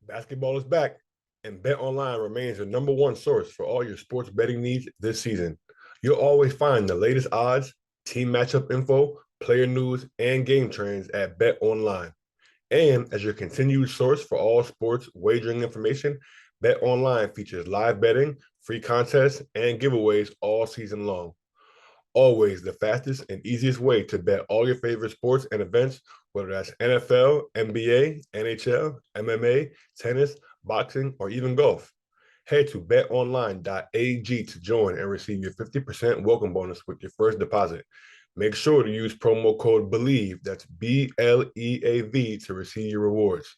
Basketball is back, and BetOnline remains the number one source for all your sports betting needs this season. You'll always find the latest odds, team matchup info, player news, and game trends at BetOnline. And as your continued source for all sports wagering information, BetOnline features live betting, free contests, and giveaways all season long. Always the fastest and easiest way to bet all your favorite sports and events, whether that's NFL, NBA, NHL, MMA, tennis, boxing, or even golf. Head to betonline.ag to join and receive your 50% welcome bonus with your first deposit. Make sure to use promo code BELIEVE, that's BLEAV, to receive your rewards.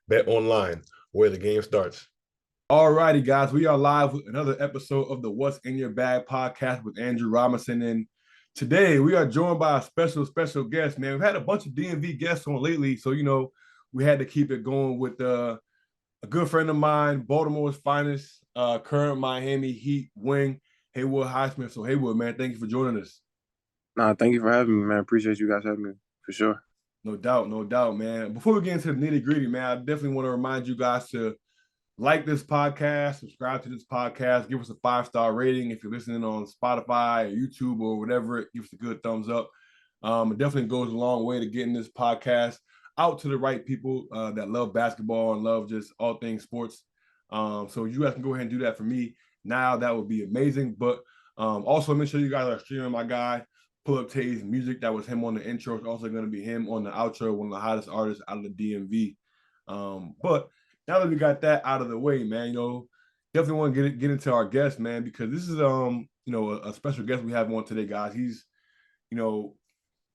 Bet online, where the game starts. All righty, guys, we are live with another episode of the What's in Your Bag podcast with Andrew Robinson. And today we are joined by a special guest, man. We've had a bunch of DMV guests on lately, so, we had to keep it going with a good friend of mine, Baltimore's finest, current Miami Heat wing, Haywood Highsmith. So, Haywood, man, thank you for joining us. Nah, thank you for having me, man. Appreciate you guys having me, for sure. No doubt, man. Before we get into the nitty-gritty, man, I definitely want to remind you guys to like this podcast, subscribe to this podcast, give us a 5-star rating. If you're listening on Spotify or YouTube or whatever, give us a good thumbs up. It definitely goes a long way to getting this podcast out to the right people that love basketball and love just all things sports. So you guys can go ahead and do that for me now. That would be amazing. But also make sure you guys are streaming my guy, Pull Up Tay's music. That was him on the intro. It's also going to be him on the outro, one of the hottest artists out of the DMV. But now that we got that out of the way, man, definitely want to get into our guest, man, because this is a special guest we have on today, guys. He's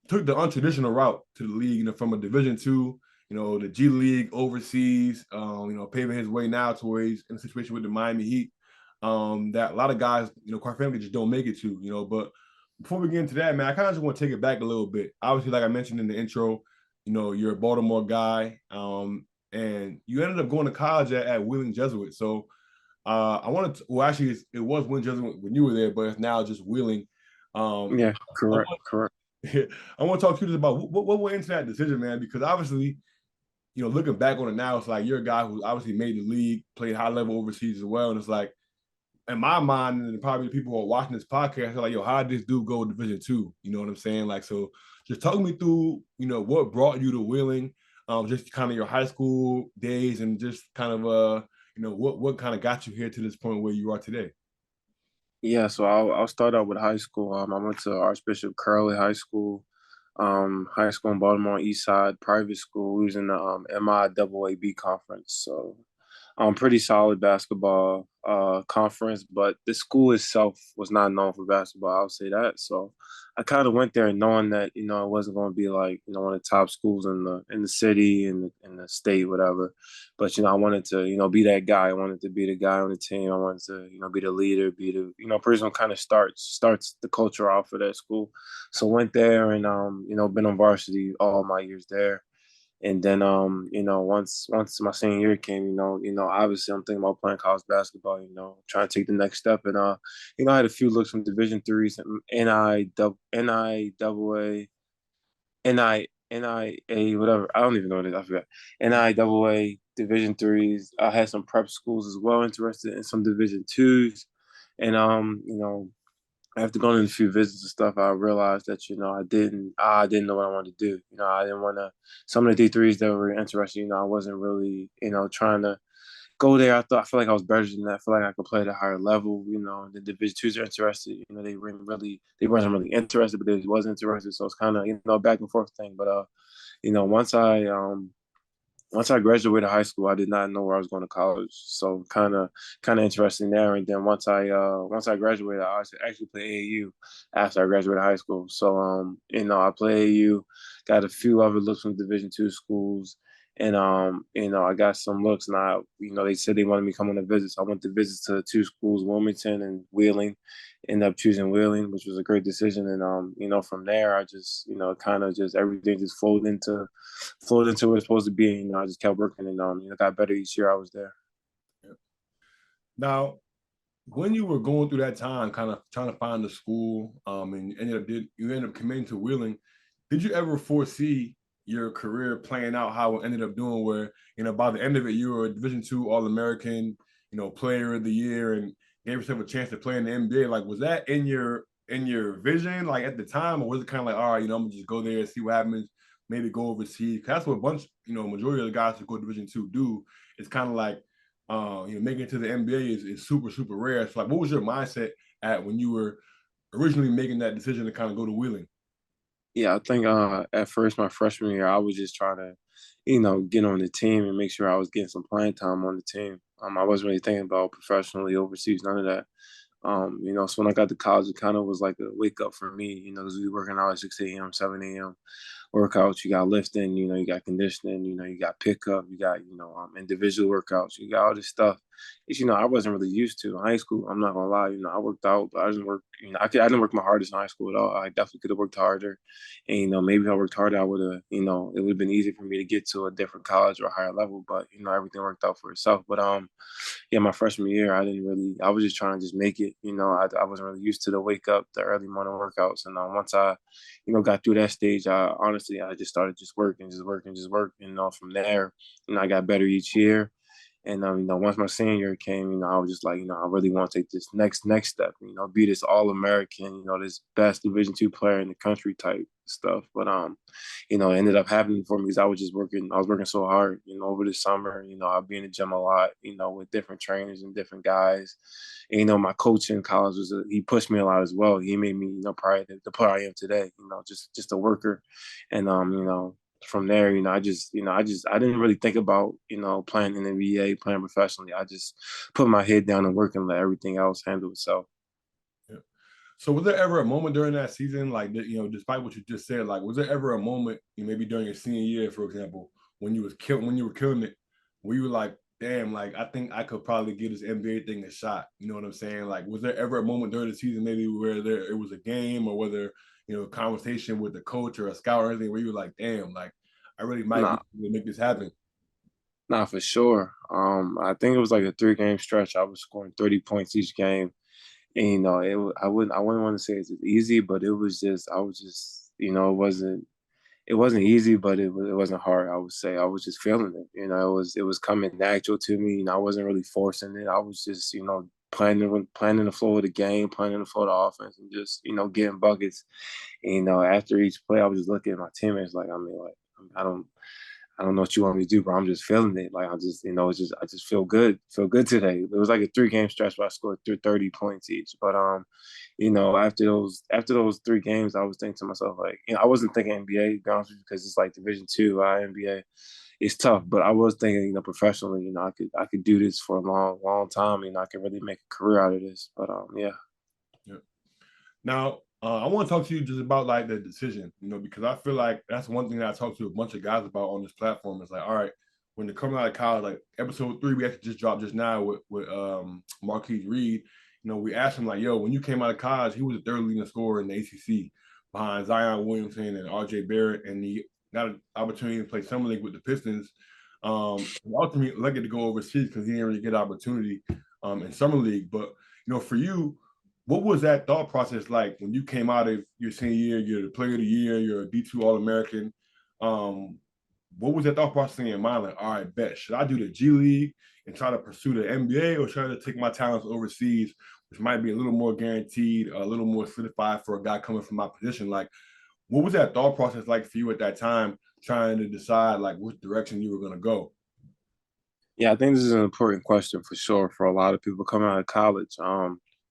took the untraditional route to the league, from a Division II, the G League overseas, paving his way now to where he's in a situation with the Miami Heat that a lot of guys, quite frankly, just don't make it to, But before we get into that, man, I kind of just want to take it back a little bit. Obviously, like I mentioned in the intro, you're a Baltimore guy. And you ended up going to college at Wheeling Jesuit. So I wanted to, well, actually, it was Wheeling Jesuit when you were there, but it's now just Wheeling. Yeah, correct. I want to talk to you about what went into that decision, man, because obviously, looking back on it now, it's like you're a guy who obviously made the league, played high level overseas as well. And it's like, in my mind, and probably the people who are watching this podcast, are like, yo, how did this dude go Division II? You know what I'm saying? Like, so just talk me through, what brought you to Wheeling. Just kind of your high school days and just kind of what kind of got you here to this point where you are today. Yeah, so I'll start out with high school. I went to Archbishop Curley High School in Baltimore East Side, private school. We was in the MIAAB conference, so pretty solid basketball conference, but the school itself was not known for basketball. I'll say that. So I kind of went there knowing that it wasn't going to be like one of the top schools in the city in the state, whatever. But I wanted to be that guy. I wanted to be the guy on the team. I wanted to be the leader, be the person who kind of starts the culture off for that school. So went there and been on varsity all my years there. And then, once my senior year came, obviously I'm thinking about playing college basketball, trying to take the next step. And, I had a few looks from Division threes, NIAA, whatever. I don't even know what it is. I forgot. NIAA Division threes. I had some prep schools as well interested in some Division twos. And, after going on a few visits and stuff, I realized that I didn't know what I wanted to do. I didn't want to. Some of the D3s that were interested, I wasn't really trying to go there. I feel like I was better than that. I feel like I could play at a higher level. The Division twos are interested. They wasn't really interested, but they was interested. So it's kind of a back and forth thing. But once I graduated high school, I did not know where I was going to college. So kind of interesting there. And then once I graduated, I actually played AAU after I graduated high school. So I played AAU, got a few other looks from Division II schools, and I got some looks. And they said they wanted me to come on a visit. So I went to visit to two schools, Wilmington and Wheeling. Ended up choosing Wheeling, which was a great decision. And from there, I just kind of just everything just flowed into what it's supposed to be. I just kept working and got better each year I was there. Yeah. Now, when you were going through that time, kind of trying to find a school, and you ended up committing to Wheeling, did you ever foresee your career playing out how it ended up doing, where by the end of it, you were a Division II All-American, Player of the Year, and gave yourself a chance to play in the NBA. Like, was that in your vision, like at the time, or was it kind of like, all right, I'm gonna just go there and see what happens, maybe go overseas? 'Cause that's what a bunch, majority of the guys who go Division II do. It's kind of like, making it to the NBA is super super rare. So, like, what was your mindset at when you were originally making that decision to kind of go to Wheeling? Yeah, I think at first my freshman year, I was just trying to, get on the team and make sure I was getting some playing time on the team. I wasn't really thinking about professionally overseas, none of that. So when I got to college, it kind of was like a wake up for me, because we were working out at 6 a.m., 7 a.m. workouts. You got lifting, you got conditioning, you got pickup, you got, individual workouts. You got all this stuff. Which, I wasn't really used to in high school. I'm not gonna lie, I worked out, but I didn't work, I didn't work my hardest in high school at all. I definitely could have worked harder. And, maybe if I worked harder, I would have, it would have been easy for me to get to a different college or a higher level, but, everything worked out for itself. But, yeah, my freshman year, I was just trying to just make it. I wasn't really used to the wake up, the early morning workouts. And once I, got through that stage, I just started just working, just working, just working. From there, I got better each year. And once my senior year came, I was just like, I really want to take this next step, be this All American, this best Division II player in the country type stuff. But it ended up happening for me because I was working so hard, over the summer. I'd be in the gym a lot, with different trainers and different guys. And, my coach in college he pushed me a lot as well. He made me, probably the player I am today, just a worker. And from there, I didn't really think about, playing in the NBA, playing professionally. I just put my head down and work and let everything else handle itself. Yeah. So was there ever a moment during that season, like despite what you just said, like was there ever a moment, maybe during your senior year, for example, when you were killing it, where you were like, damn, like I think I could probably give this NBA thing a shot. You know what I'm saying? Like, was there ever a moment during the season, maybe where it was a game, or whether a conversation with the coach or a scout or anything, where you were like, damn, like I really might be Nah, able to make this happen? nah, for sure. I think it was like a 3 game stretch. I was scoring 30 points each game. And, I wouldn't want to say it's easy, but I was just, it wasn't easy, but it wasn't hard. I would say I was just feeling it. It was coming natural to me. I wasn't really forcing it. I was just, planning the flow of the game, planning the flow of the offense, and just, getting buckets. And, after each play, I was just looking at my teammates like, I don't. I don't know what you want me to do, but I'm just feeling it. Like I just feel good today. It was like a 3 game stretch where I scored through 30 points each. But after those 3 games, I was thinking to myself like, I wasn't thinking NBA, to be honest with you, because it's like Division II, NBA. It's tough, but I was thinking, professionally, I could do this for a long, long time. I could really make a career out of this. But yeah. Yeah. Now, I want to talk to you just about like the decision, because I feel like that's one thing that I talked to a bunch of guys about on this platform. Is like, all right, when they're coming out of college, like episode 3, we actually just dropped just now with Marquise Reed. We asked him like, yo, when you came out of college, he was the third leading scorer in the ACC behind Zion Williamson and RJ Barrett, and he got an opportunity to play summer league with the Pistons. Ultimately, lucky to go overseas because he didn't really get an opportunity in summer league. But for you, what was that thought process like when you came out of your senior year? You're the player of the year, you're a D2 All American. Um, what was that thought process in your mind? Like, all right, bet, should I do the G League and try to pursue the NBA, or should I take my talents overseas, which might be a little more guaranteed, a little more solidified for a guy coming from my position? Like, what was that thought process like for you at that time, trying to decide like which direction you were going to go? Yeah, I think this is an important question for sure for a lot of people coming out of college.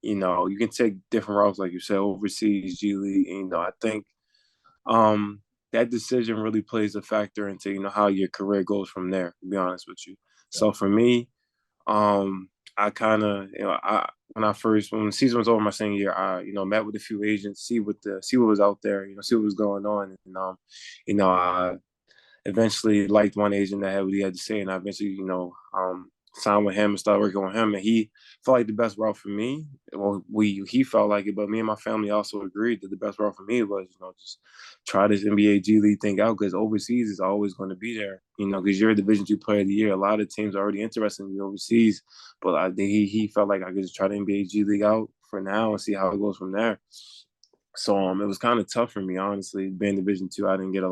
You can take different routes, like you said, overseas, G League. I think um, that decision really plays a factor into how your career goes from there. To be honest with you, Yeah. so for me, I kind of I when the season was over my senior year, I met with a few agents, see what was out there, see what was going on, and I eventually liked one agent that had what he had to say, and I eventually, signed with him and started working with him. And he felt like the best route for me. Well, he felt like it, but me and my family also agreed that the best route for me was, just try this NBA G League thing out because overseas is always going to be there. Because you're a Division II Player of the Year. A lot of teams are already interested in you overseas, but he felt like I could just try the NBA G League out for now and see how it goes from there. So it was kind of tough for me, honestly. Being Division II, I didn't get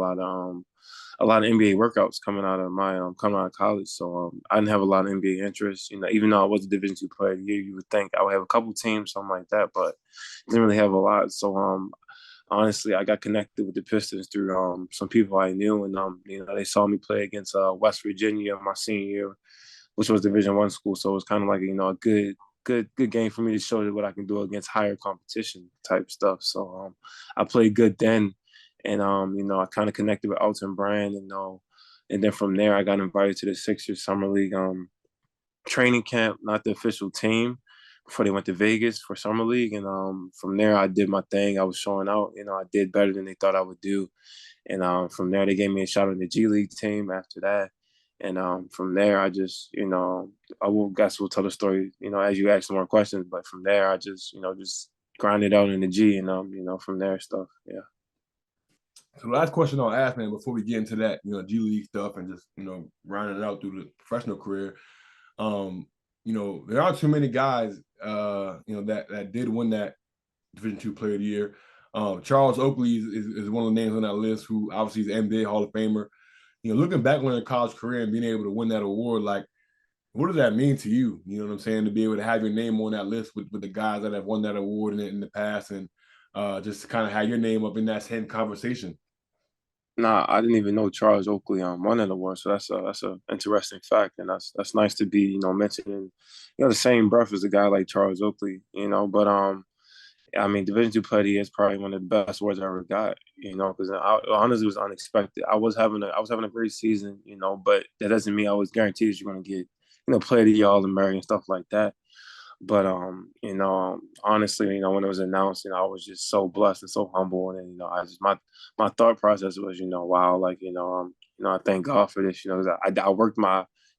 a lot of NBA workouts coming out of college. So I didn't have a lot of NBA interest. Even though I was a Division II player of the year, you would think I would have a couple teams, something like that, but didn't really have a lot. So honestly, I got connected with the Pistons through some people I knew, and they saw me play against West Virginia my senior year, which was Division I school. So it was kind of like a good game for me to show you what I can do against higher competition type stuff. So I played good then, and I kind of connected with Elton Brand, and then from there I got invited to the Sixers Summer League training camp, not the official team, before they went to Vegas for Summer League. And from there, I did my thing. I was showing out. I did better than they thought I would do. And from there, they gave me a shot on the G League team after that. And from there, I just, guess we'll tell the story, as you ask more questions. But from there, I just grinded out in the G and, from there stuff. Yeah. So the last question I'll ask, man, before we get into that, G League stuff and just, rounding it out through the professional career, there aren't too many guys, that did win that Division II Player of the Year. Charles Oakley is one of the names on that list, who obviously is NBA Hall of Famer. Looking back on your college career and being able to win that award, like, what does that mean to you? You know what I'm saying? To be able to have your name on that list with the guys that have won that award in the past, and just to kind of have your name up in that same conversation. Nah, I didn't even know Charles Oakley won that award, so that's a interesting fact, and that's nice to be mentioned in the same breath as a guy like Charles Oakley, But I mean, Division II Player of the Year is probably one of the best awards I ever got, because honestly, it was unexpected. I was having a great season, but that doesn't mean I was guaranteed that you're going to get Player of the Year, All-American, stuff like that. But honestly, when it was announced, I was just so blessed and so humble, and I just my thought process was, wow, like I thank God for this, because I worked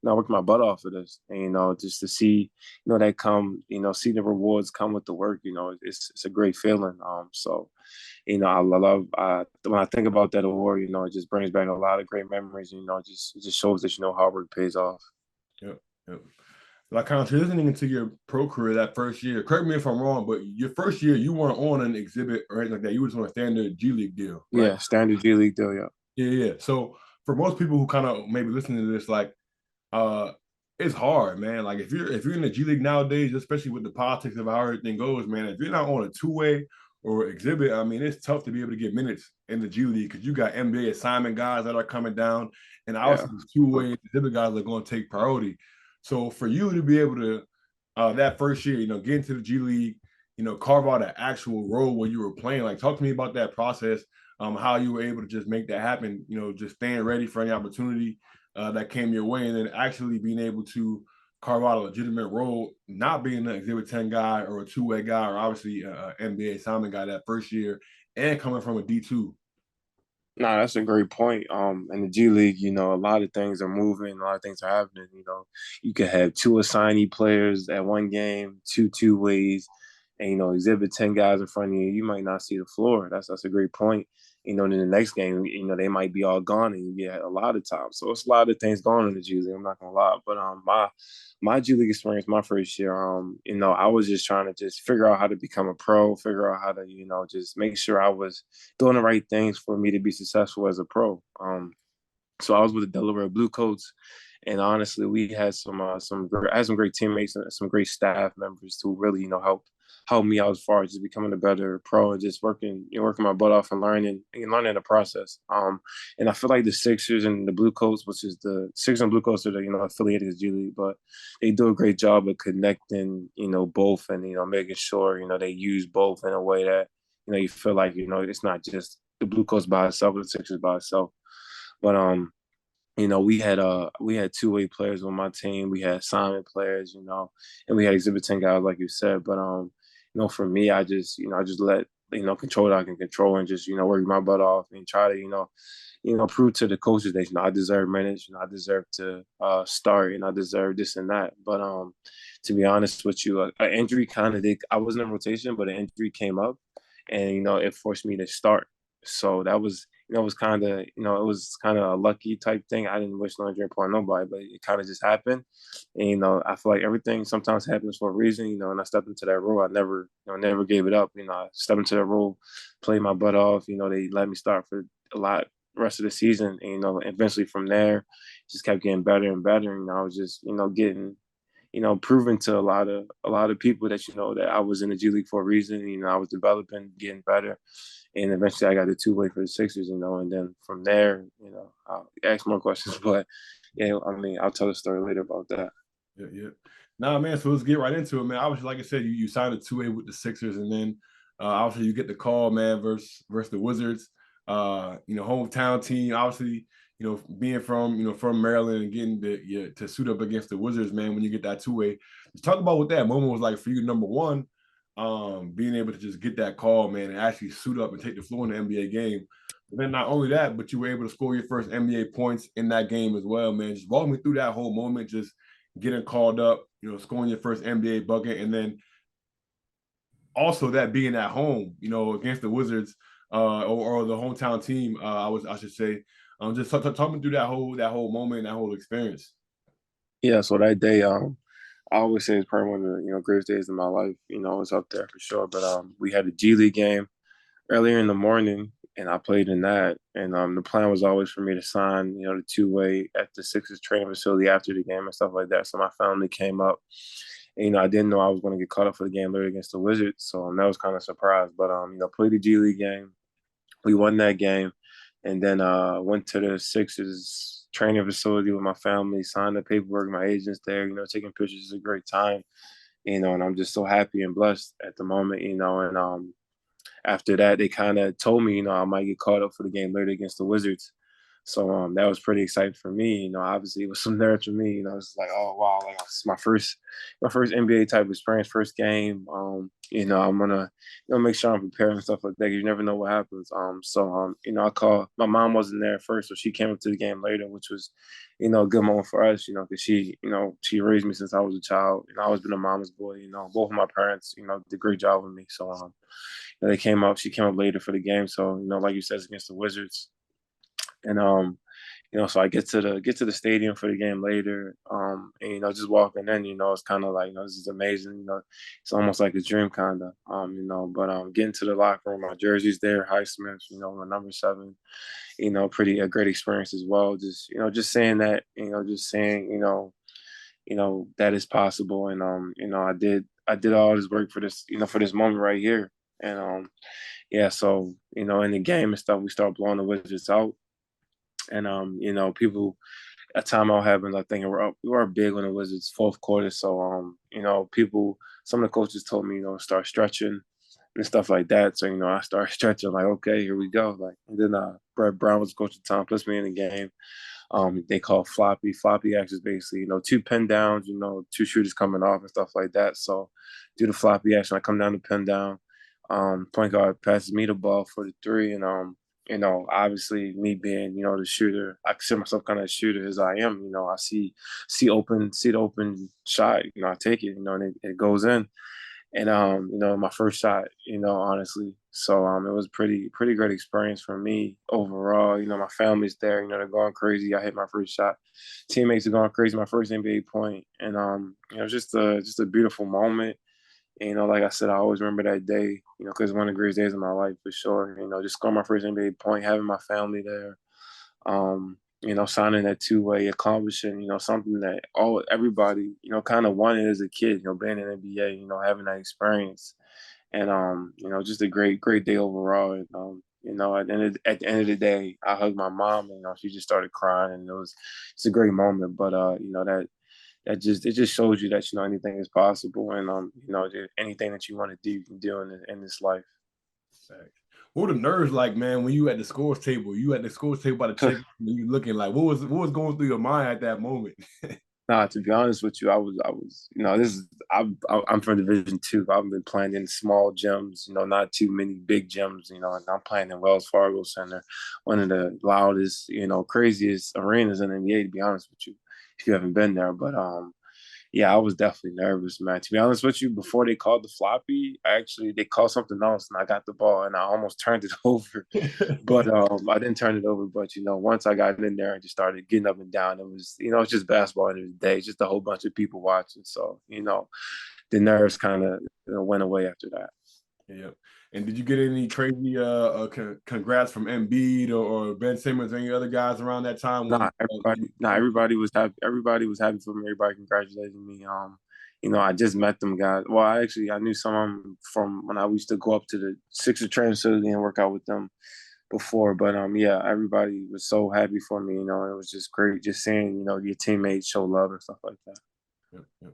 I worked my butt off for this, and just to see, that come, see the rewards come with the work, it's a great feeling. So, I love when I think about that award, it just brings back a lot of great memories. It just shows that hard work pays off. Yep. Yep. Like, kind of transitioning into your pro career that first year, correct me if I'm wrong, but your first year you weren't on an exhibit or anything like that. You were just on a standard G League deal, right? Yeah, standard G League deal. Yeah. Yeah, yeah. So for most people who kind of maybe listening to this, like, uh, it's hard, man. Like, if you're in the G League nowadays, especially with the politics of how everything goes, man, if you're not on a two-way or exhibit, I mean, it's tough to be able to get minutes in the G League because you got NBA assignment guys that are coming down, and Yeah. obviously these two-way exhibit guys are going to take priority. So for you to be able to that first year, get into the G League, carve out an actual role where you were playing, like, talk to me about that process, how you were able to just make that happen, just staying ready for any opportunity that came your way, and then actually being able to carve out a legitimate role, not being an Exhibit 10 guy or a two-way guy, or obviously an NBA assignment guy that first year, and coming from a D2. No, that's a great point. In the G League, a lot of things are moving, a lot of things are happening. You could have two assignee players at one game, two ways, and exhibit 10 guys in front of you. You might not see the floor. That's a great point. Then the next game, they might be all gone, and you get a lot of time. So it's a lot of things going on in the G League. I'm not gonna lie, but my G League experience, my first year, I was just trying to just figure out how to become a pro, figure out how to, just make sure I was doing the right things for me to be successful as a pro. So I was with the Delaware Bluecoats, and honestly, we had I had some great teammates and some great staff members who really, helped me out as far as just becoming a better pro and just working my butt off and learning the process. And I feel like the Sixers and the Bluecoats, which is the Sixers and Bluecoats are the, affiliated with G League, but they do a great job of connecting, both, and making sure they use both in a way that you feel like it's not just the Bluecoats by itself or the Sixers by itself. But we had two-way players on my team. We had assignment players, and we had exhibit 10 guys, like you said. But for me, I just let control what I can control and just work my butt off and try to prove to the coaches that I deserve minutes, I deserve to start, and I deserve this and that. But to be honest with you, an injury kind of did. I wasn't in rotation, but an injury came up, and it forced me to start. So that was was kind of it was kind of a lucky type thing. I didn't wish no injury upon nobody, but it kind of just happened. And I feel like everything sometimes happens for a reason. And I stepped into that role. I never gave it up. I stepped into that role, played my butt off. They let me start for a lot rest of the season. And, eventually from there, just kept getting better and better. And I was just, getting, proving to a lot of people that, that I was in the G League for a reason. I was developing, getting better. And eventually I got the two-way for the Sixers, and then from there, I'll ask more questions. But yeah, I mean, I'll tell the story later about that. Yeah, yeah. Nah, man. So let's get right into it, man. Obviously, like I said, you signed a 2-way with the Sixers, and then obviously you get the call, man, versus the Wizards. Hometown team. Obviously, being from Maryland and getting to suit up against the Wizards, man. When you get that 2-way, let's talk about what that moment was like for you. Number one, being able to just get that call, man, and actually suit up and take the floor in the NBA game. But then not only that, but you were able to score your first NBA points in that game as well, man. Just walk me through that whole moment, just getting called up, scoring your first NBA bucket, and then also that being at home, against the Wizards or the hometown team, I should say. Just talk me through that whole moment, that whole experience. Yeah, so that day, I always say it's probably one of the greatest days of my life. It's up there for sure. But we had a G League game earlier in the morning, and I played in that. And the plan was always for me to sign, the two-way at the Sixers training facility after the game and stuff like that. So my family came up. And, I didn't know I was going to get caught up for the game later against the Wizards, so that was kind of a surprise. But played the G League game. We won that game, and then went to the Sixers training facility with my family, signed the paperwork, my agents there, taking pictures is a great time, and I'm just so happy and blessed at the moment, and after that, they kind of told me, I might get caught up for the game later against the Wizards. So that was pretty exciting for me. Obviously it was some nerves for me. It's like, oh wow, like it's my first NBA type experience, first game. I'm gonna make sure I'm prepared and stuff like that. You never know what happens. I call my mom wasn't there at first, so she came up to the game later, which was, a good moment for us. Because she raised me since I was a child. I always been a mama's boy. Both of my parents, did a great job with me. So they came up. She came up later for the game. So like you said, it's against the Wizards. And so I get to the stadium for the game later. And just walking in, it's kind of like, this is amazing. It's almost like a dream, kind of. But getting to the locker room, my jersey's there, Highsmith. My number 7. Pretty a great experience as well. Just saying that. Just saying, that is possible. And I did all this work for this, for this moment right here. And yeah, so in the game and stuff, we start blowing the Wizards out. And people a timeout happens. I think we were big on the Wizards fourth quarter. So some of the coaches told me, start stretching and stuff like that. So I started stretching, like, okay, here we go. Like, and then Brett Brown was coach at the time, puts me in the game. They call floppy. Floppy action is basically, two pin downs, two shooters coming off and stuff like that. So do the floppy action. I come down to pin down. Point guard passes me the ball for the 3, and obviously me being, the shooter, I consider myself kind of a shooter as I am. I see the open shot, I take it, and it goes in. And my first shot, honestly. So it was pretty great experience for me overall. My family's there, they're going crazy. I hit my first shot. Teammates are going crazy, my first NBA point. And just a beautiful moment. And, like I said, I always remember that day, because it's one of the greatest days of my life for sure. Just scoring my first NBA point, having my family there, signing that two-way, accomplishing, something that everybody, kind of wanted as a kid, being in the NBA, having that experience. And, just a great, great day overall. And, at the end of the day, I hugged my mom, and, she just started crying, and it's a great moment. But, it just shows you that anything is possible, and anything that you want to do, you can do in this life. What were the nerves like, man, when you at the scores table? You at the scores table by the check, and you looking like, what was going through your mind at that moment? Nah, to be honest with you, I was this is I'm from Division 2. I've been playing in small gyms, not too many big gyms, and I'm playing in Wells Fargo Center, one of the loudest, craziest arenas in the NBA, to be honest with you, if you haven't been there. But yeah, I was definitely nervous, man. To be honest with you, before they called the floppy, they called something else, and I got the ball, and I almost turned it over, but I didn't turn it over. But once I got in there and just started getting up and down, it was, it's just basketball at the end of the day, just a whole bunch of people watching. So the nerves kind of went away after that. Yeah. And did you get any crazy congrats from Embiid or Ben Simmons or any other guys around that time when Everybody was happy. Everybody was happy for me. Everybody congratulated me. I just met them guys. Well, I knew some of them from when I used to go up to the Sixer training facility and work out with them before. But yeah, everybody was so happy for me. It was just great just seeing your teammates show love and stuff like that. Yep, yep.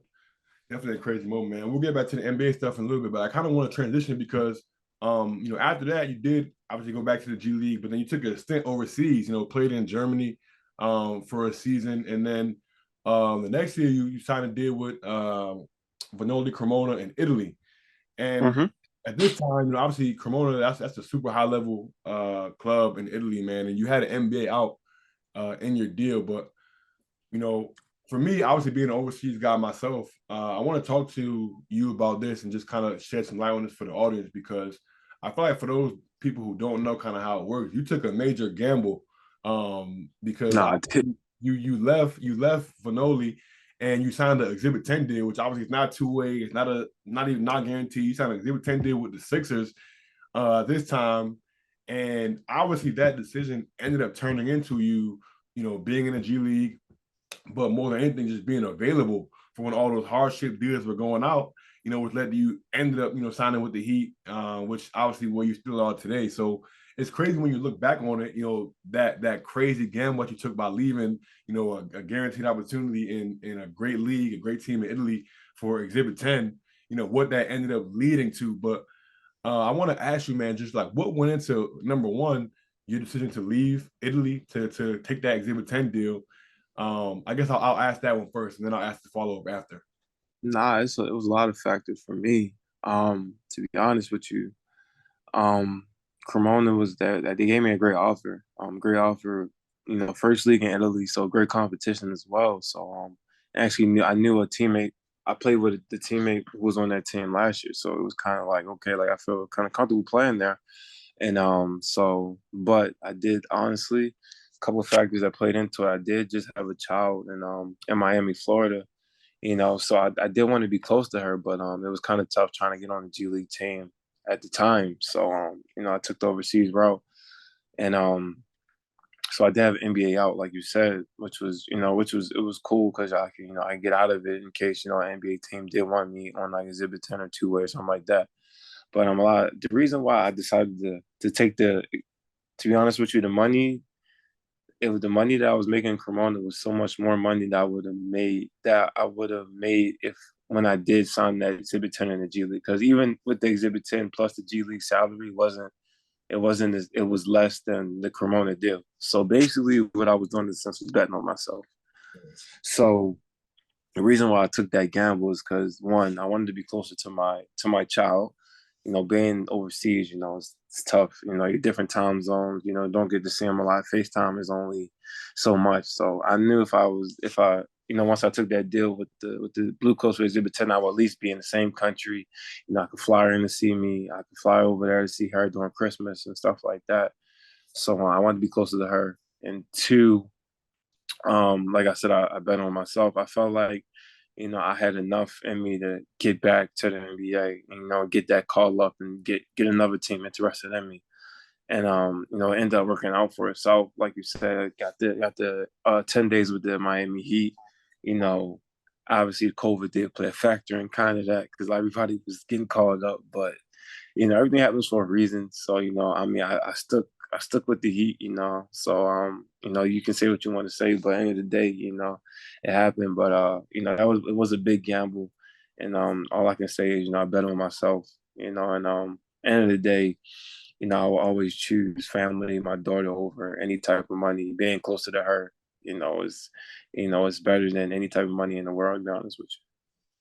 Definitely a crazy moment, man. We'll get back to the NBA stuff in a little bit, but I kind of want to transition because, after that, you did obviously go back to the G League, but then you took a stint overseas. Played in Germany, for a season, and then the next year you signed a deal with Vanoli Cremona in Italy, and Mm-hmm. at this time, obviously Cremona that's a super high level club in Italy, man, and you had an NBA out in your deal, but you know, for me, obviously being an overseas guy myself, I want to talk to you about this and just kind of shed some light on this for the audience because I feel like for those people who don't know kind of how it works, you took a major gamble because No, I did. you left Vanoli and you signed the Exhibit 10 deal, which obviously is not two-way, it's not guaranteed. You signed an Exhibit 10 deal with the Sixers this time, and obviously that decision ended up turning into being in the G League, but more than anything, just being available for when all those hardship deals were going out, which led to you ended up, signing with the Heat, which obviously where you still are today. So it's crazy when you look back on it, that crazy gamble that you took by leaving, a guaranteed opportunity in a great league, a great team in Italy for Exhibit 10, what that ended up leading to. But I want to ask you, man, just like what went into number one, your decision to leave Italy to take that Exhibit 10 deal. I guess I'll ask that one first, and then I'll ask the follow up after. Nah, it was a lot of factors for me. To be honest with you, Cremona was that they gave me a great offer. Great offer. First league in Italy, so great competition as well. So actually I knew a teammate. I played with the teammate who was on that team last year, so it was kind of like okay, like I feel kind of comfortable playing there. And but I did honestly, a couple of factors that played into it. I did just have a child in Miami, Florida. So I did want to be close to her, but it was kind of tough trying to get on the G League team at the time. So I took the overseas route, and so I did have NBA out, like you said, which was it was cool because I could I get out of it in case an NBA team did want me on like Exhibit 10 or two way or something like that. But the reason why I decided to take to be honest with you, the money that I was making in Cremona was so much more money that I would have made if when I did sign that Exhibit 10 in the G League. Because even with the Exhibit 10 plus the G League salary it was less than the Cremona deal. So basically what I was doing in a sense was betting on myself. So the reason why I took that gamble is because one, I wanted to be closer to my child. Being overseas, it's tough. Your different time zones. Don't get to see them a lot. FaceTime is only so much. So I knew if I once I took that deal with the Blue Coast for Exhibit 10, I would at least be in the same country. I could fly her in to see me. I could fly over there to see her during Christmas and stuff like that. So I wanted to be closer to her. And two, like I said, I bet on myself. I felt like, I had enough in me to get back to the NBA, and, get that call up and get another team interested in me. And it ended up working out for itself. Like you said, got the 10 days with the Miami Heat. You know, Obviously COVID did play a factor in kind of that because everybody was getting called up, but everything happens for a reason. So, I stuck with the Heat, So you can say what you want to say, but at the end of the day, it happened. But it was a big gamble. And all I can say is, I bet on myself, and end of the day, I will always choose family, my daughter over any type of money. Being closer to her, is it's better than any type of money in the world, to be honest with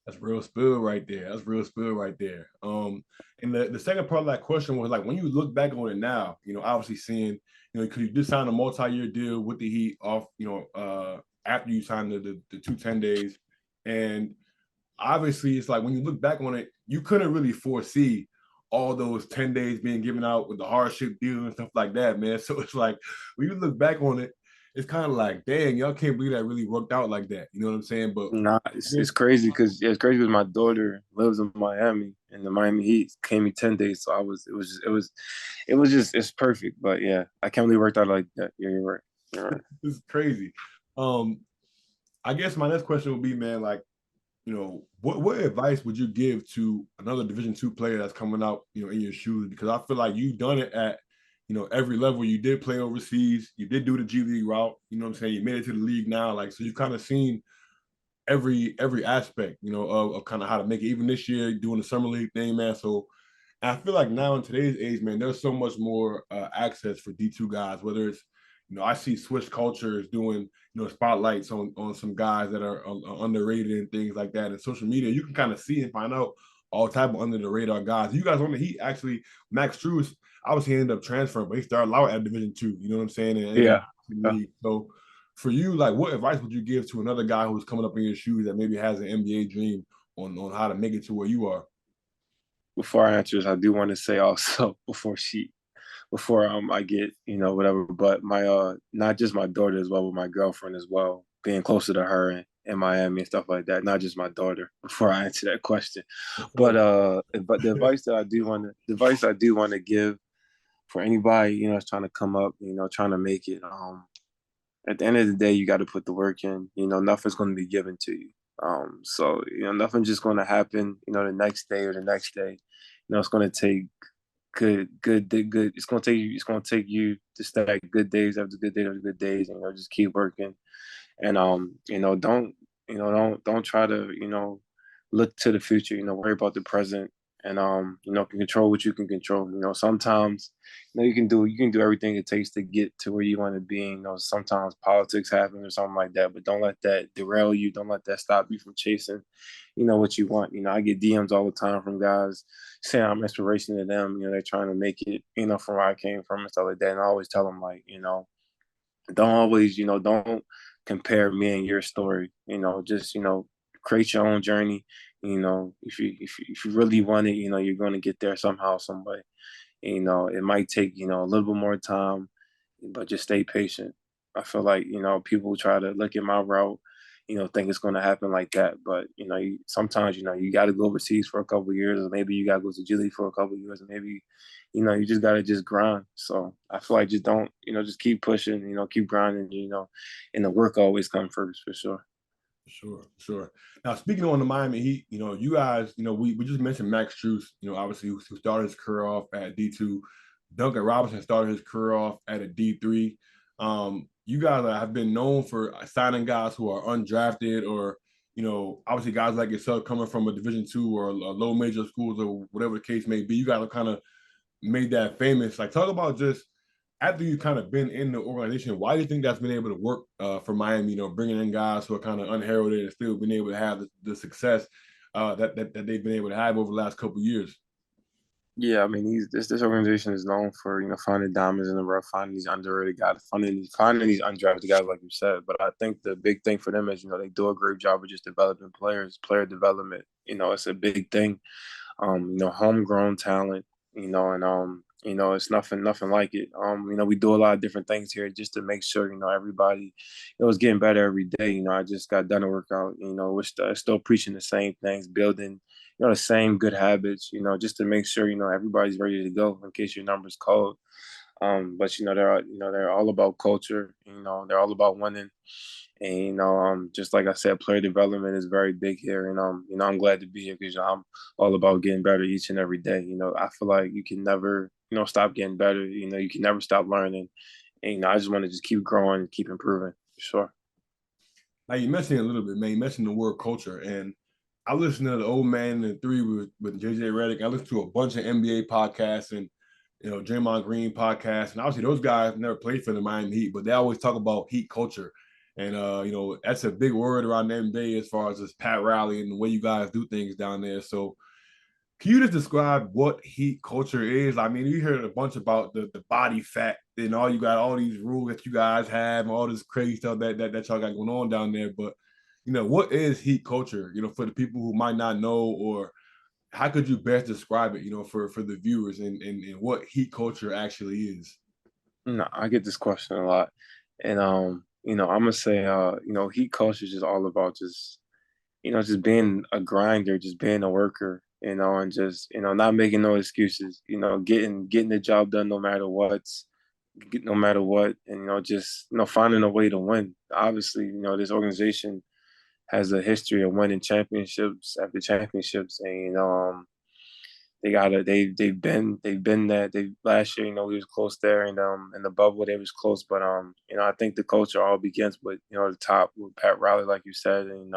That's real spill right there. That's real spill right there. And the second part of that question was like when you look back on it now, obviously seeing, because you just signed a multi-year deal with the Heat off, after you signed the 2 10 days. And obviously it's like when you look back on it, you couldn't really foresee all those 10 days being given out with the hardship deal and stuff like that, man. So it's like when you look back on it, it's kind of like, dang, y'all can't believe that really worked out like that. You know what I'm saying? But Nah, it's crazy because my daughter lives in Miami, and the Miami Heat came me 10 days, so it was just it's perfect. But yeah, I can't believe it worked out like that. Yeah, you're right. You're right. it's crazy. Um, I guess my next question would be, man, like, what advice would you give to another Division II player that's coming out, in your shoes? Because I feel like you've done it at, every level. You did play overseas. You did do the G League route. You know what I'm saying? You made it to the league now. Like, so you've kind of seen every aspect, of kind of how to make it. Even this year, doing the summer league thing, man. So I feel like now in today's age, man, there's so much more access for D2 guys. Whether it's, I see Swiss Culture is doing, spotlights on some guys that are underrated and things like that. And social media, you can kind of see and find out all type of under the radar guys. You guys on the Heat, actually, Max Strus, obviously he ended up transferring, but he started out at Division II. You know what I'm saying? And ended up Yeah. in the league. So for you, like, what advice would you give to another guy who's coming up in your shoes that maybe has an NBA dream on how to make it to where you are? Before I answer this, I do want to say also before I get whatever, but my not just my daughter as well, but my girlfriend as well, being closer to her in Miami and stuff like that. Not just my daughter. Before I answer that question, but the advice I do want to give for anybody that's trying to come up, trying to make it. At the end of the day, you got to put the work in. Nothing's going to be given to you. So nothing's just going to happen. The next day or the next day. It's going to take good. It's going to take you. It's going to take you to stack good days after good days after good days, and just keep working. And don't try to look to the future. Worry about the present, and can control what you can control. Sometimes you can do everything it takes to get to where you want to be. Sometimes politics happen or something like that, but don't let that derail you. Don't let that stop you from chasing what you want. I get DMs all the time from guys saying I'm inspiration to them. They're trying to make it from where I came from and stuff like that. And I always tell them, like, don't always don't compare me and your story. Just create your own journey. If you really want it, you're going to get there somehow, some way. It might take a little bit more time, but just stay patient. I feel like people try to look at my route, think it's going to happen like that. But sometimes you got to go overseas for a couple of years, or maybe you got to go to G League for a couple of years, and maybe you just got to just grind. So I feel like just don't just keep pushing, keep grinding, and the work always comes first, for sure. Sure. Now, speaking on the Miami Heat, you guys, we just mentioned Max Strus, obviously who started his career off at D2. Duncan Robinson started his career off at a D3. You guys have been known for signing guys who are undrafted or, obviously guys like yourself coming from a Division II or a low major schools or whatever the case may be. You guys have kind of made that famous. Like, talk about just after you've kind of been in the organization, why do you think that's been able to work for Miami? Bringing in guys who are kind of unheralded and still been able to have the success that they've been able to have over the last couple of years. Yeah, I mean, this organization is known for finding diamonds in the rough, finding these underrated guys, finding these undrafted guys, like you said. But I think the big thing for them is they do a great job of just developing players, player development. It's a big thing. Homegrown talent. And it's nothing like it. We do a lot of different things here just to make sure everybody is getting better every day. I just got done a workout. We're still preaching the same things, building the same good habits, just to make sure, everybody's ready to go in case your number's called. But they're all about culture, they're all about winning. And just like I said, player development is very big here. And I'm glad to be here because I'm all about getting better each and every day. I feel like you can never, stop getting better. You can never stop learning. And I just want to just keep growing and keep improving. For sure. Now, you mentioned it a little bit, man. You mentioned the word culture. And I listened to the Old Man and Three with JJ Redick. I listened to a bunch of NBA podcasts and Draymond Green podcasts. And obviously those guys never played for the Miami Heat, but they always talk about Heat culture. And that's a big word around the NBA as far as this Pat Riley and the way you guys do things down there. So can you just describe what Heat culture is? I mean, you heard a bunch about the body fat and all, you got all these rules that you guys have and all this crazy stuff that y'all got going on down there. But what is Heat culture? For the people who might not know, or how could you best describe it? For the viewers and what Heat culture actually is. No, I get this question a lot. And I'm gonna say Heat culture is just all about just being a grinder, just being a worker, and just not making no excuses, getting the job done no matter what, and just finding a way to win. Obviously, this organization has a history of winning championships after championships, and they've been that they last year, we was close there, and in the bubble they was close, but I think the culture all begins with the top with Pat Riley, like you said, and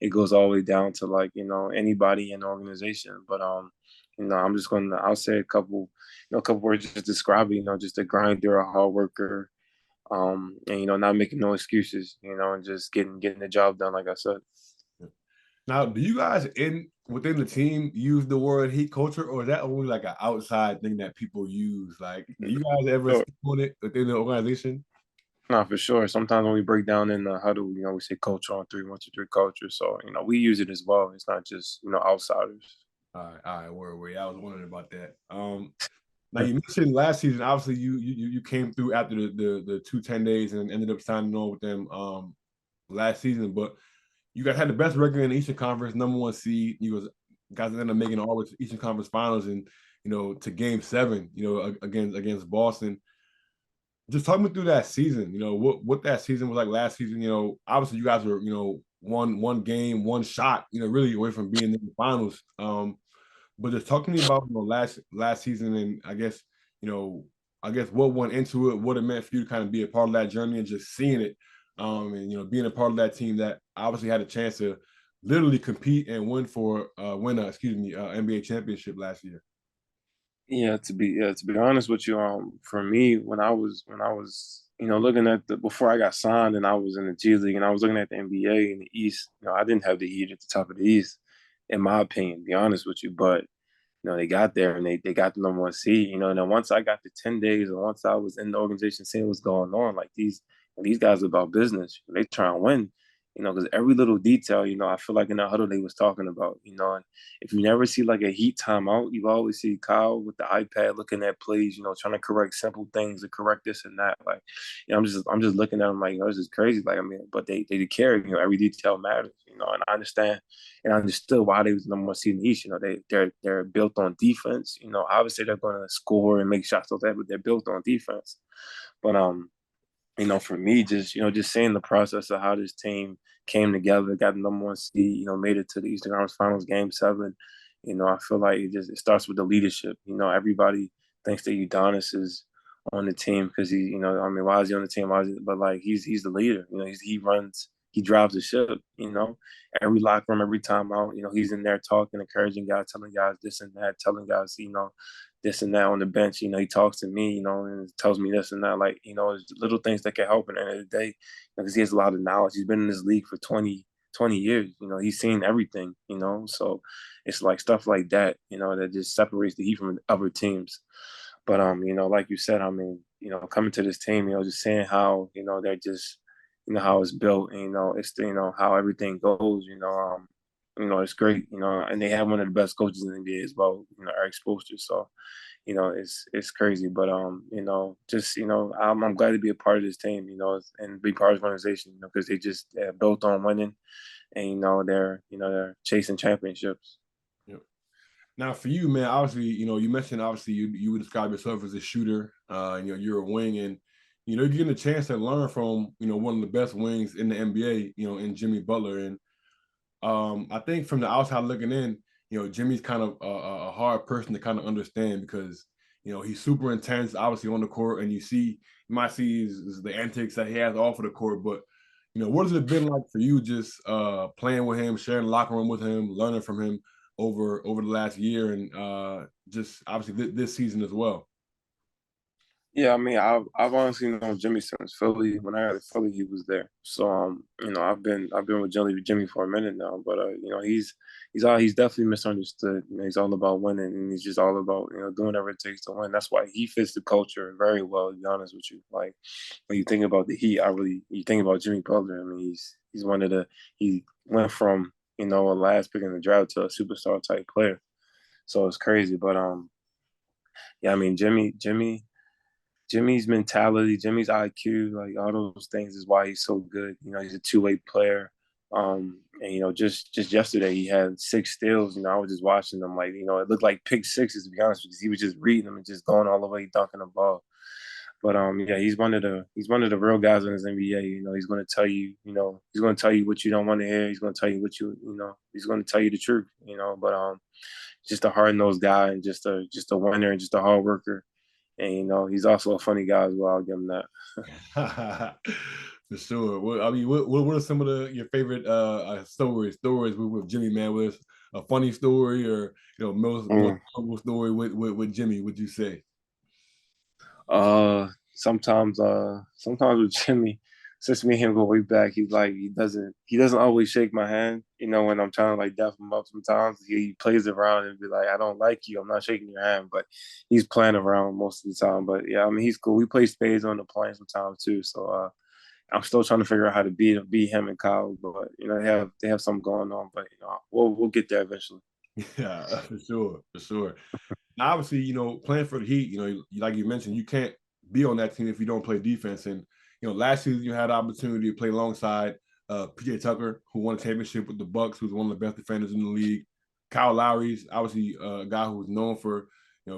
it goes all the way down to like anybody in the organization, but I'll say a couple words just to describe it, just a grinder, a hard worker, and not making no excuses, and just getting the job done, like I said. Now, do you guys in within the team use the word heat culture, or is that only like an outside thing that people use? Like, do you guys ever Sure. speak on it within the organization? No, for sure. Sometimes when we break down in the huddle, we say culture on three, 1, 2, 3 culture. So, we use it as well. It's not just, outsiders. All right, word. I was wondering about that. Now you mentioned last season. Obviously, you came through after the 2 10 days and ended up signing on with them last season. But you guys had the best record in the Eastern Conference, number one seed. You guys ended up making all the Eastern Conference Finals and to Game 7. Against Boston. Just talk me through that season. What that season was like last season. Obviously you guys were one game, one shot. Really away from being in the finals. But just talk to me about last season, and I guess what went into it, what it meant for you to kind of be a part of that journey, and just seeing it, and being a part of that team that obviously had a chance to literally compete and win a NBA championship last year. To be honest with you, for me, when I was looking at before I got signed and I was in the G League and I was looking at the NBA in the East, I didn't have the Heat at the top of the East, in my opinion, to be honest with you. But they got there and they got the number one seed, and then once I got the 10 days and once I was in the organization seeing what's going on, like these guys are about business. They try and win, because every little detail, I feel like in the huddle they was talking about, and if you never see like a Heat timeout, you always see Kyle with the iPad looking at plays, trying to correct simple things to correct this and that. Like, I'm just looking at them like, this is crazy. Like, I mean, but they care, every detail matters, and I understand and I understood why they was the number one seed in the East. They're built on defense. Obviously they're going to score and make shots like that, but they're built on defense. But for me, just seeing the process of how this team came together, got the number one seed, made it to the Eastern Conference Finals, Game 7. I feel like it starts with the leadership. Everybody thinks that Udonis is on the team because why is he on the team? But like he's the leader. He drives the ship. Every locker room, every time out, he's in there talking, encouraging guys, telling guys this and that, telling guys, this and that on the bench. He talks to me, and tells me this and that. Like, it's little things that can help at the end of the day because he has a lot of knowledge. He's been in this league for 20 years. He's seen everything, so it's like stuff like that, that just separates the Heat from other teams. But, like you said, I mean, coming to this team, just seeing how, they're just, how it's built, and, it's, how everything goes, it's great, and they have one of the best coaches in the NBA as well, Eric Spoelstra. So, it's crazy, but just I'm glad to be a part of this team, and be part of the organization, because they just built on winning, and they're chasing championships. Yeah. Now for you, man, obviously, you mentioned obviously you would describe yourself as a shooter. You're a wing, and you're getting a chance to learn from one of the best wings in the NBA, in Jimmy Butler. And I think from the outside looking in, Jimmy's kind of a hard person to kind of understand because he's super intense, obviously on the court, and you might see the antics that he has off of the court. But what has it been like for you just playing with him, sharing the locker room with him, learning from him over the last year, and just obviously this season as well? Yeah, I mean, I've honestly known Jimmy since Philly. When I got to Philly, he was there. So, I've been with Jimmy for a minute now. But he's definitely misunderstood. He's all about winning, and he's just all about doing whatever it takes to win. That's why he fits the culture very well. To be honest with you, like when you think about the Heat, you think about Jimmy Butler. I mean, he's he went from a last pick in the draft to a superstar type player. So it's crazy, but yeah, I mean, Jimmy. Jimmy's mentality, Jimmy's IQ, like all those things is why he's so good. He's a two-way player. And just yesterday he had 6 steals. I was just watching them, like, it looked like pick sixes, to be honest, because he was just reading them and just going all the way dunking the ball. But yeah, he's one of the real guys in this NBA. He's going to tell you, he's going to tell you what you don't want to hear. He's going to tell you he's going to tell you the truth. But just a hard nosed guy and just a winner and just a hard worker. And he's also a funny guy as well. I'll give him that. For sure. Well, I mean, what are some of your favorite stories with Jimmy, man? Was a funny story or most Mm. memorable story with Jimmy? Would you say? Sometimes with Jimmy, since me and him go way back, he doesn't always shake my hand. When I'm trying to like dap him up, sometimes he plays around and be like, "I don't like you. I'm not shaking your hand," but he's playing around most of the time. But yeah, I mean, he's cool. We play spades on the plane sometimes too. So I'm still trying to figure out how to beat him and Kyle. But they have something going on. But we'll get there eventually. Yeah, for sure, for sure. Obviously, playing for the Heat, like you mentioned, you can't be on that team if you don't play defense. And last season you had the opportunity to play alongside PJ Tucker, who won a championship with the Bucks, who's one of the best defenders in the league. Kyle Lowry's obviously a guy who was known for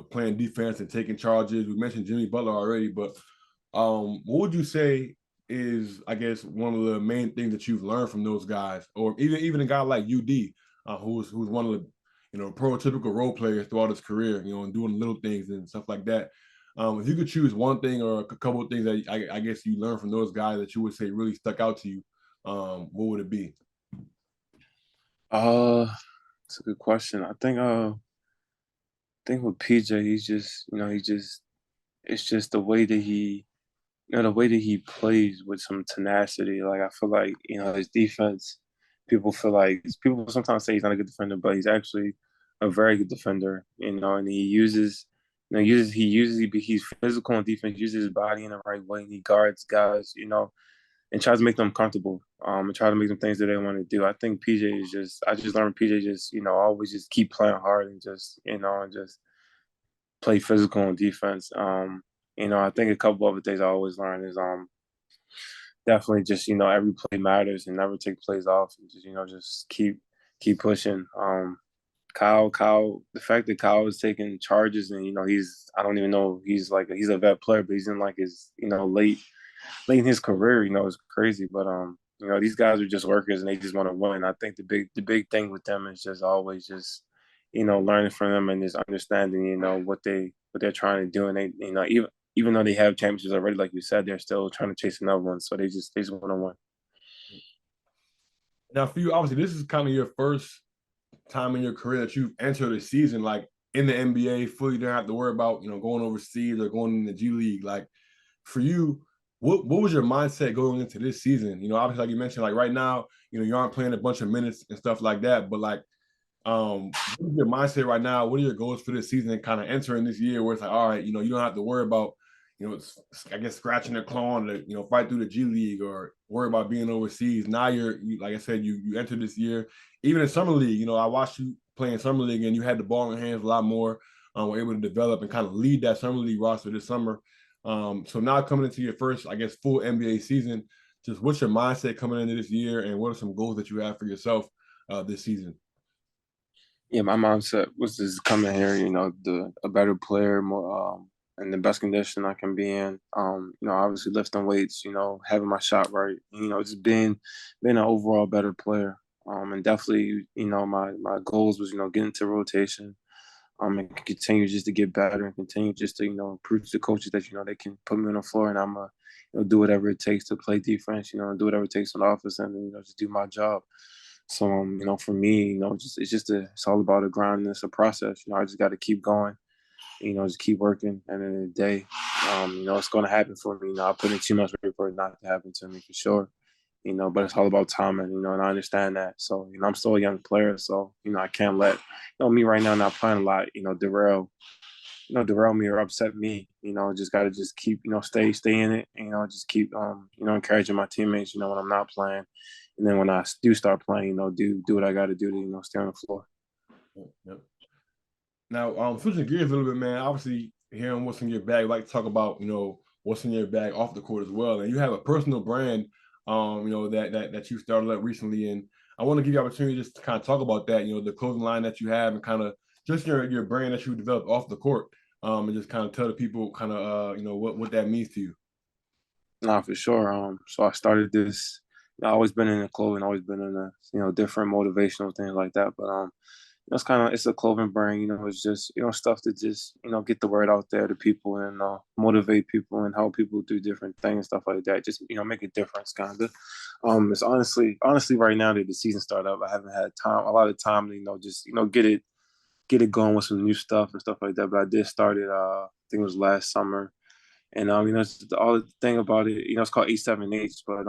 playing defense and taking charges. We mentioned Jimmy Butler already, but what would you say is, I guess, one of the main things that you've learned from those guys, or even a guy like UD, who's one of the prototypical role players throughout his career, and doing little things and stuff like that. If you could choose one thing or a couple of things that I guess you learned from those guys that you would say really stuck out to you, what would it be? Uh, it's a good question. I think with PJ, it's just the way that he plays with some tenacity. Like I feel like his defense. People sometimes say he's not a good defender, but he's actually a very good defender. And he uses. He's physical on defense, uses his body in the right way, and he guards guys, and tries to make them comfortable, and try to make them things that they want to do. I think I just learned PJ just, always just keep playing hard and just play physical on defense. I think a couple other things I always learn is definitely just every play matters and never take plays off and just keep pushing. The fact that Kyle is taking charges and he's I don't even know he's a vet player, but he's in like his late in his career, is crazy. But these guys are just workers and they just want to win. I think the big thing with them is just always just learning from them and just understanding what they're trying to do, and they even though they have championships already, like you said, they're still trying to chase another one. So they just want to win. Now, for you, obviously, this is kind of your first time in your career that you've entered a season like in the NBA fully. Don't have to worry about going overseas or going in the G League. Like for you, what was your mindset going into this season? Obviously, like you mentioned, like right now, you aren't playing a bunch of minutes and stuff like that. But like, what is your mindset right now? What are your goals for this season and kind of entering this year where it's like, all right, you don't have to worry about, I guess scratching and clawing to, fight through the G League or worry about being overseas. Now like I said, you entered this year, even in summer league. I watched you play in summer league and you had the ball in hands a lot more. Were able to develop and kind of lead that summer league roster this summer. So now coming into your first, I guess, full NBA season, just what's your mindset coming into this year, and what are some goals that you have for yourself this season? Yeah, my mindset was just coming here, a better player, more in the best condition I can be in. Obviously lifting weights, having my shot right, just being an overall better player. And definitely, my goals was, get into rotation, and continue just to get better and continue just to, prove to the coaches that, they can put me on the floor and I'm do whatever it takes to play defense, and do whatever it takes on the offense and, just do my job. So, for me, it's all about a grind and it's a process. I just got to keep going, just keep working. And at the end of the day, it's going to happen for me. I put in too much work for it not to happen to me for sure. But it's all about timing, and I understand that. So, I'm still a young player. So, I can't let, me right now not playing a lot, derail me or upset me. Just got to just keep, stay in it. Just keep, encouraging my teammates, when I'm not playing. And then when I do start playing, do what I got to do to, stay on the floor. Yep. Now, switching gears a little bit, man. Obviously, hearing what's in your bag, we like to talk about, what's in your bag off the court as well. And you have a personal brand, that you started up recently. And I want to give you the opportunity just to kind of talk about that, the clothing line that you have and kind of just your brand that you developed off the court. And just kind of tell the people kind of what that means to you. Nah, for sure. So I started this. I always been in the clothing, always been in the different motivational things like that. But it's kind of it's a clothing brand. It's just stuff to just get the word out there to people and motivate people and help people do different things, stuff like that. Just make a difference, kind of. It's honestly right now that the season started up, I haven't had a lot of time to just get it going with some new stuff and stuff like that. But I did start it. I think it was last summer. And all the thing about it, it's called 878, but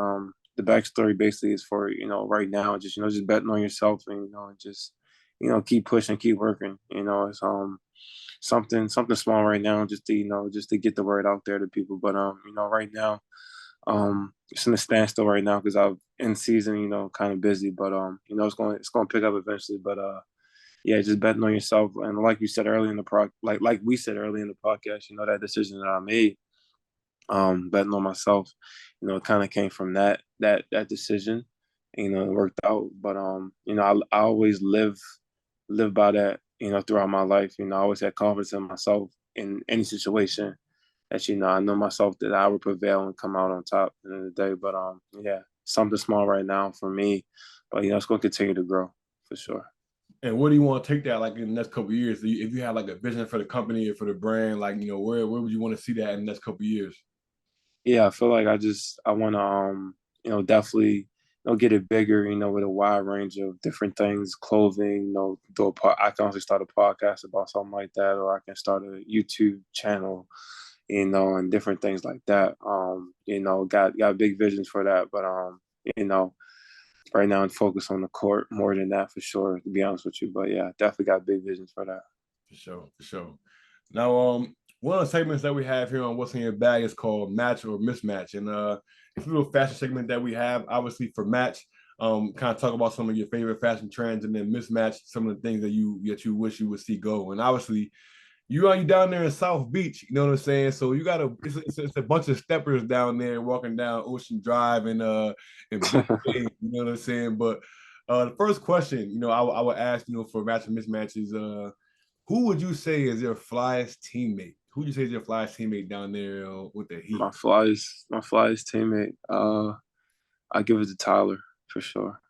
the backstory basically is for right now, just betting on yourself and just keep pushing, keep working. It's something small right now, just to get the word out there to people. But right now, it's in a standstill right now because I'm in season, kind of busy. But it's going to pick up eventually. But yeah, just betting on yourself. And like you said earlier in the like we said earlier in the podcast, that decision that I made, betting on myself, it kind of came from that decision. It worked out. But I always live by that, throughout my life. I always had confidence in myself in any situation that, I know myself that I would prevail and come out on top at the end of the day. But yeah, something small right now for me, but it's going to continue to grow for sure. And where do you want to take that like in the next couple of years? If you had like a vision for the company or for the brand, like where would you want to see that in the next couple of years? Yeah, I feel like I want to definitely get it bigger, with a wide range of different things, clothing, I can also start a podcast about something like that, or I can start a YouTube channel, and different things like that. Got big visions for that, but you know, right now I'm focused on the court more than that for sure, to be honest with you. But yeah, definitely got big visions for that. For sure, for sure. Now, one of the segments that we have here on What's in Your Bag is called Match or Mismatch, and it's a little fashion segment that we have. Obviously, for match, kind of talk about some of your favorite fashion trends, and then mismatch some of the things that you wish you would see go. And obviously, you down there in South Beach, you know what I'm saying? So you got it's a bunch of steppers down there walking down Ocean Drive and Big Bay, you know what I'm saying? But the first question, I would ask, for match and mismatch is who would you say is your flyest teammate? Who would you say is your flyest teammate down there with the Heat? My flyest teammate. I give it to Tyler for sure.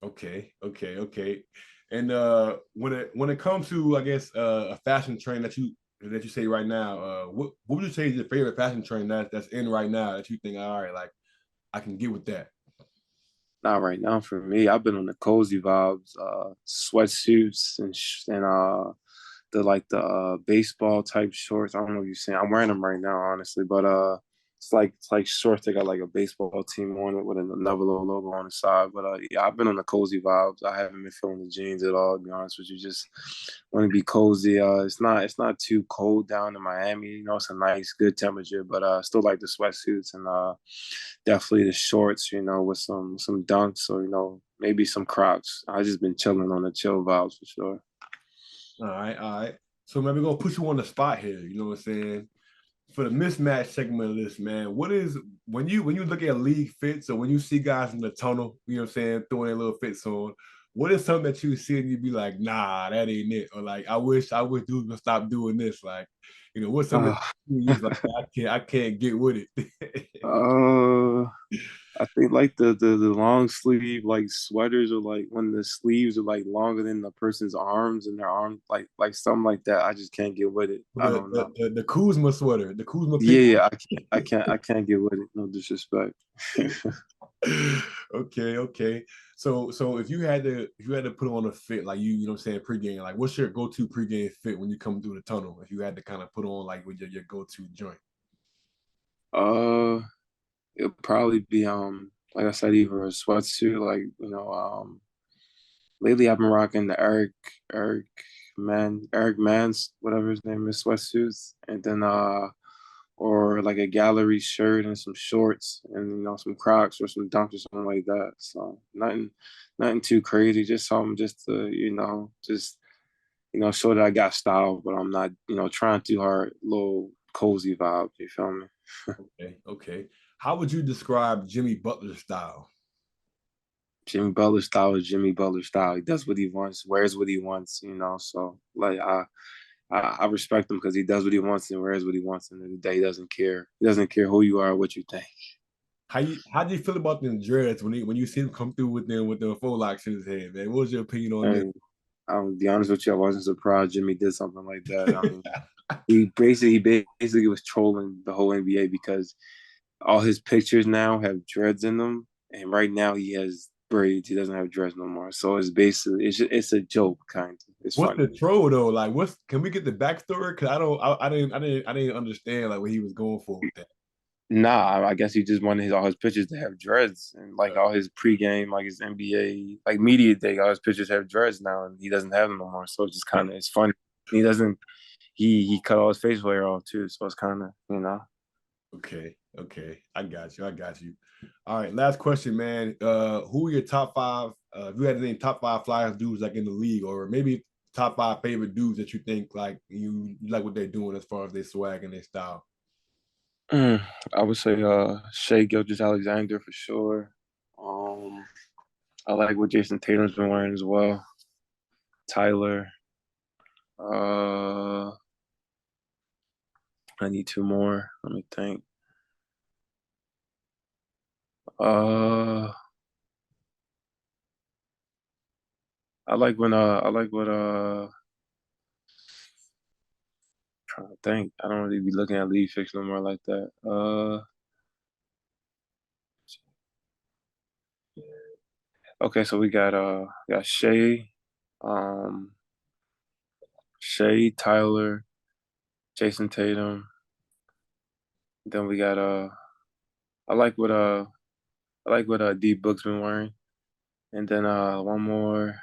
Okay, okay, okay. And when it comes to, I guess, a fashion trend that you say right now, what would you say is your favorite fashion trend that's in right now that you think, all right, like I can get with that? Not right now for me. I've been on the cozy vibes, sweatsuits and the baseball type shorts. I don't know if you've seen. I'm wearing them right now, honestly, but it's like shorts. They got like a baseball team on it with another little logo on the side. But yeah, I've been on the cozy vibes. I haven't been feeling the jeans at all. To be honest with you, just want to be cozy. It's not too cold down in Miami. It's a nice, good temperature, but still like the sweatsuits and definitely the shorts. With some dunks or maybe some Crocs. I just been chilling on the chill vibes for sure. All right, all right. So maybe we're gonna put you on the spot here. You know what I'm saying? For the mismatch segment of this, man, what is when you look at league fits or when you see guys in the tunnel, you know what I'm saying, throwing their little fits on, what is something that you see and you be like, nah, that ain't it? Or like, I wish dudes would stop doing this. Like, what's something Uh, that you just like, I can't get with it. uh, I think like the long sleeve like sweaters or like when the sleeves are like longer than the person's arms and their arms like something like that. I just can't get with it. I the, don't the know. the the Kuzma sweater, the Kuzma Yeah, pink. yeah, I can't get with it. No disrespect. Okay, okay. So if you had to put on a fit like you know what I'm saying pregame, like what's your go-to pregame fit when you come through the tunnel? If you had to kind of put on like with your go-to joint. uh, it'll probably be like I said, either a sweatsuit like lately I've been rocking the Eric Man's whatever his name is sweatsuits, and then or like a gallery shirt and some shorts and some Crocs or some Dunks or something like that. So nothing too crazy, just something just to just show that I got style, but I'm not, trying too hard. Little cozy vibe. You feel me? Okay, okay. How would you describe Jimmy Butler's style? Jimmy Butler style is Jimmy Butler style. He does what he wants, wears what he wants. So like I respect him because he does what he wants and wears what he wants, and the day he doesn't care. He doesn't care who you are or what you think. How do you feel about the dreads when you see him come through with the full locks in his head, man? What was your opinion on this? And I'll be honest with you, I wasn't surprised Jimmy did something like that. I mean, he basically was trolling the whole NBA because all his pictures now have dreads in them, and right now he has braids. He doesn't have dreads no more. So it's a joke, kind of. It's What's funny. the troll though? Like, what's can we get the backstory? Because I didn't understand like what he was going for with that. Nah, I guess he just wanted all his pictures to have dreads, and like all his pregame, like his NBA, like media day, all his pictures have dreads now, and he doesn't have them no more. So it's just kind of it's funny. He doesn't. He cut all his facial hair off too, so it's kind of. Okay, okay, I got you. I got you. All right, last question, man. Who are your top five? If you had to name top five Flyers dudes like in the league, or maybe top five favorite dudes that you think like you like what they're doing as far as their swag and their style. Mm, I would say Shea Gilgeous-Alexander for sure. Um, I like what Jason Tatum's been wearing as well. Tyler. Uh, I need two more. Let me think. Uh, I like what trying to think. I don't really be looking at league fix no more like that. Okay, so we got um Shea, Tyler, Jason Tatum. Then we got I like what D Book's been wearing. And then one more.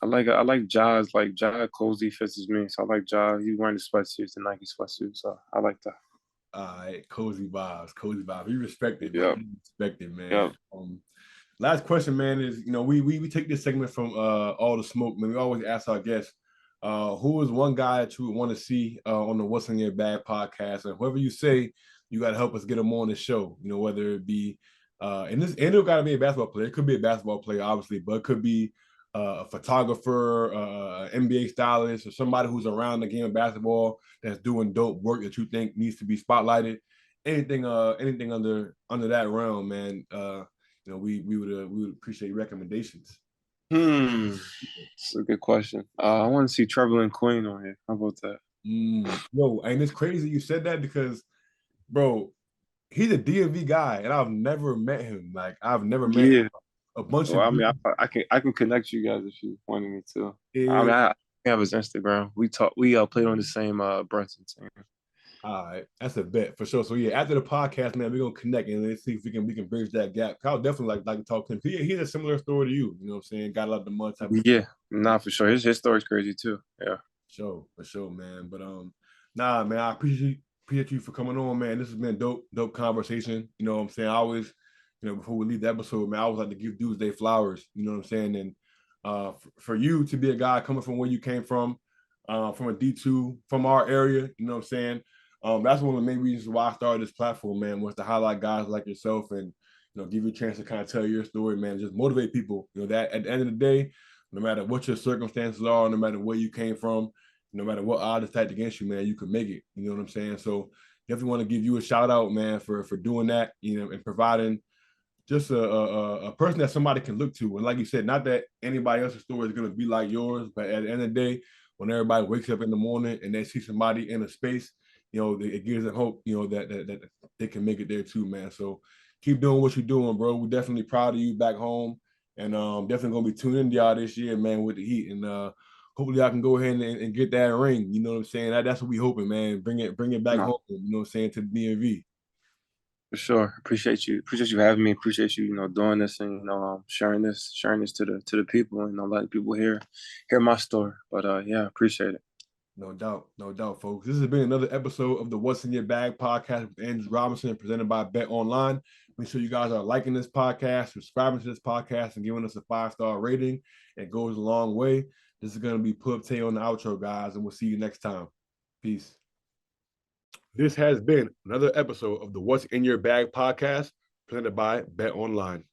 I like Ja's like Ja cozy fits me. So I like Ja. He's wearing the sweatsuits, the Nike sweatsuit. So I like that. All right, cozy vibes, cozy vibes. We respect it, man. Yep. We respect it, man. Yep. Last question, man, is we take this segment from all the smoke, man. We always ask our guests, who is one guy that you would want to see on the What's in Your Bag podcast, and whoever you say, you got to help us get them on the show. Whether it be and it got to be a basketball player. It could be a basketball player, obviously, but it could be a photographer, NBA stylist, or somebody who's around the game of basketball that's doing dope work that you think needs to be spotlighted. Anything under that realm, man. We would appreciate your recommendations. It's a good question. I want to see Trevor and Queen on here. How about that? Yo, and it's crazy you said that because, bro, he's a DMV guy, and I've never met him. Like I've never met Yeah. a bunch Well, of I mean, I can connect you guys if you wanted me to. I mean, yeah. I have his Instagram. We played on the same Brunson team. All right, that's a bet for sure. So yeah, after the podcast, man, we're gonna connect and let's see if we can bridge that gap. Kyle definitely like to talk to him. He's a similar story to you. You know what I'm saying? Got a lot of the mud type of Yeah, not for sure. His story's crazy too. Yeah. show for sure, man. But nah, man, I appreciate you for coming on, man. This has been dope conversation. You know what I'm saying? I always, before we leave the episode, man, I always like to give dudes their flowers. You know what I'm saying? And for you to be a guy coming from where you came from a D2, from our area, you know what I'm saying? That's one of the main reasons why I started this platform, man, was to highlight guys like yourself and give you a chance to kind of tell your story, man, just motivate people. That at the end of the day, no matter what your circumstances are, no matter where you came from, no matter what odds stacked against you, man, you can make it. You know what I'm saying? So definitely want to give you a shout out, man, for doing that, and providing just a person that somebody can look to. And like you said, not that anybody else's story is going to be like yours, but at the end of the day, when everybody wakes up in the morning and they see somebody in a space, it gives them hope, that they can make it there too, man. So keep doing what you're doing, bro. We're definitely proud of you back home. And definitely going to be tuning in to y'all this year, man, with the Heat. And hopefully I can go ahead and get that ring. You know what I'm saying? That's what we hoping, man. Bring it back No, home, you know what I'm saying, to the DMV. for sure. Appreciate you. Appreciate you having me. Appreciate you, doing this and sharing this to the people and letting people hear my story. But yeah, appreciate it. No doubt, folks. This has been another episode of the What's in Your Bag podcast with Andrew Robinson, presented by Bet Online. Make sure you guys are liking this podcast, subscribing to this podcast, and giving us a 5-star rating. It goes a long way. This is going to be Pub Tay on the outro, guys, and we'll see you next time. Peace. This has been another episode of the What's in Your Bag podcast, presented by Bet Online.